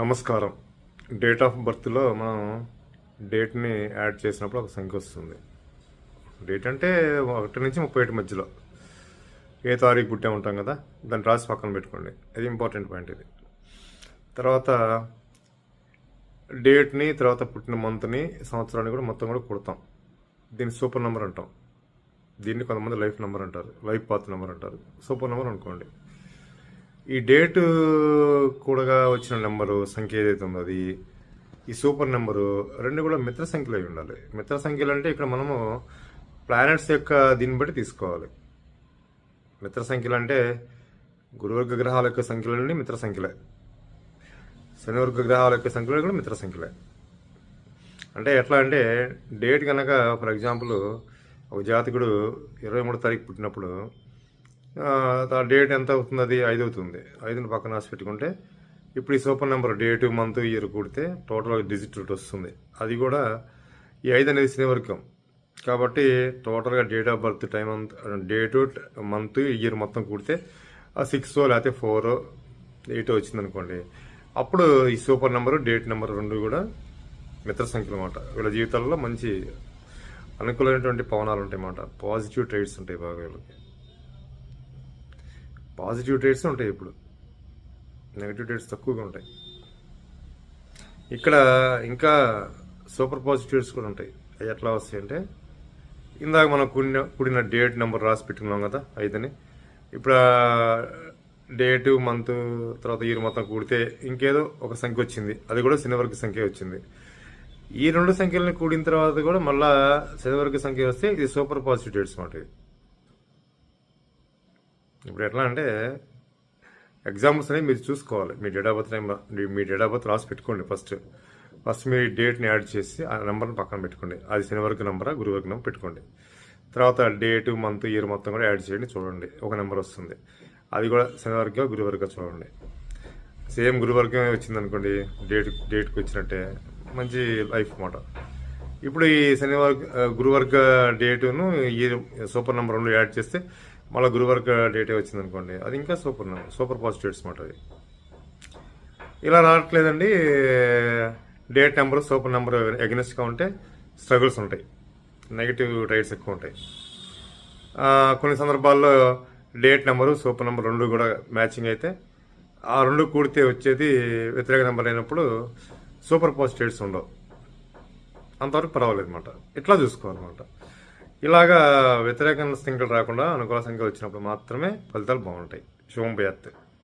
నమస్కారం. Date of బర్త్లో మనం డేట్ని add చేసినప్పుడు ఒక సంఖ్య వస్తుంది. డేట్ అంటే 1 నుంచి 31 మధ్యలో ఏ తారీఖు పుట్టే ఉంటాం కదా, దాన్ని రాసి పక్కన పెట్టుకోండి. అది ఇంపార్టెంట్ పాయింట్. ఇది తర్వాత డేట్ని, తర్వాత పుట్టిన మంత్ని, సంవత్సరాన్ని కూడా మొత్తం కూడా కుడతాం. దీన్ని సూపర్ నెంబర్ అంటాం. దీన్ని కొంతమంది లైఫ్ నెంబర్ అంటారు, లైఫ్ పాత్ నెంబర్ అంటారు. సూపర్ నెంబర్ అనుకోండి. ఈ డేటు కూడా వచ్చిన నెంబరు సంఖ్య ఏదైతే ఉందో అది, ఈ సూపర్ నెంబరు రెండు కూడా మిత్ర సంఖ్యలు అయి ఉండాలి. మిత్ర సంఖ్యలు అంటే ఇక్కడ మనము ప్లానెట్స్ యొక్క దీన్ని బట్టి తీసుకోవాలి. మిత్ర సంఖ్యలు అంటే గురువర్గ గ్రహాల యొక్క సంఖ్యలన్నీ మిత్ర సంఖ్యలే, శనివర్గ గ్రహాల యొక్క సంఖ్యలు కూడా మిత్ర సంఖ్యలే. అంటే ఎట్లా అంటే డేట్ కనుక ఫర్ ఎగ్జాంపుల్ ఒక జాతకుడు 23 తారీఖు పుట్టినప్పుడు ఆ డేట్ ఎంత అవుతుంది? అది 5 అవుతుంది. 5ని పక్కన రాసి పెట్టుకుంటే ఇప్పుడు ఈ super number date, month, year కూడితే టోటల్ డిజిట్ రూట్ వస్తుంది. అది కూడా ఈ 5 అనేది శనివర్గం కాబట్టి టోటల్గా డేట్ ఆఫ్ బర్త్, టైం అంతా, డేటు, మంత్, ఇయర్ మొత్తం కూడితే ఆ 6 లేకపోతే 4 8 వచ్చింది అనుకోండి. అప్పుడు ఈ సూపర్ నెంబరు, డేట్ నెంబర్ రెండు కూడా మిత్ర సంఖ్యలు అన్నమాట. వీళ్ళ జీవితాల్లో మంచి అనుకూలమైనటువంటి పవనాలు ఉంటాయి అన్నమాట. పాజిటివ్ ట్రైట్స్ ఉంటాయి బాగా వీళ్ళకి. పాజిటివ్ ట్రేట్స్ ఉంటాయి, ఇప్పుడు నెగిటివ్ ట్రేట్స్ తక్కువగా ఉంటాయి. ఇక్కడ ఇంకా సూపర్ పాజిటివ్ ట్రేట్స్ కూడా ఉంటాయి. అవి ఎట్లా వస్తాయి అంటే, ఇందాక మనం కూడిన డేట్ నెంబర్ రాసి పెట్టుకున్నాం కదా 5అని, ఇప్పుడు డేటు, మంత్, తర్వాత ఇయర్ మొత్తం కూడితే ఇంకేదో ఒక సంఖ్య వచ్చింది. అది కూడా శనివర్గ సంఖ్య వచ్చింది. ఈ రెండు సంఖ్యలను కూడిన తర్వాత కూడా మళ్ళా శనివర్గ సంఖ్య వస్తే ఇది సూపర్ పాజిటివ్ ట్రేట్స్ అన్నమాట. ఇది ఇప్పుడు ఎట్లా అంటే ఎగ్జాంపుల్స్ అనేవి మీరు చూసుకోవాలి. మీ డేట్ ఆఫ్ బర్త్ రాసి పెట్టుకోండి. ఫస్ట్ మీ డేట్ని యాడ్ చేసి ఆ నెంబర్ని పక్కన పెట్టుకోండి. అది శనివర్గ నెంబరా, గురువర్గ నెంబర్ పెట్టుకోండి. తర్వాత డేటు, మంత్, ఇయర్ మొత్తం కూడా యాడ్ చేయండి. చూడండి ఒక నెంబర్ వస్తుంది. అది కూడా శనివర్గ, గురువర్గ చూడండి. సేమ్ గురువర్గమే వచ్చింది అనుకోండి, డేట్కి వచ్చినట్టే మంచి లైఫ్ అన్నమాట. ఇప్పుడు ఈ గురువర్గ డేటును ఇయర్ సూపర్ నెంబర్ రెండు యాడ్ చేస్తే మళ్ళీ గురువర్గ డేటే వచ్చింది అనుకోండి, అది ఇంకా సూపర్ పాజిటివ్స్ అన్నమాట. అది ఇలా రావట్లేదండి. డేట్ నెంబర్, సూపర్ నెంబర్ ఎగనెస్ట్గా ఉంటే స్ట్రగుల్స్ ఉంటాయి, నెగిటివ్ రైట్స్ ఎక్కువ ఉంటాయి. కొన్ని సందర్భాల్లో డేట్ నెంబరు, సూపర్ నెంబర్ రెండు కూడా మ్యాచింగ్ అయితే ఆ రెండు కూడితే వచ్చేది వ్యతిరేక నెంబర్ అయినప్పుడు సూపర్ పాజిటివ్స్ ఉండవు. అంతవరకు పర్వాలేదు అనమాట. ఇట్లా చూసుకోవాలన్నమాట. ఇలాగా వ్యతిరేక సంఖ్యలు రాకుండా అనుకూల సంఖ్యలు వచ్చినప్పుడు మాత్రమే ఫలితాలు బాగుంటాయి. శుభం భయాత్.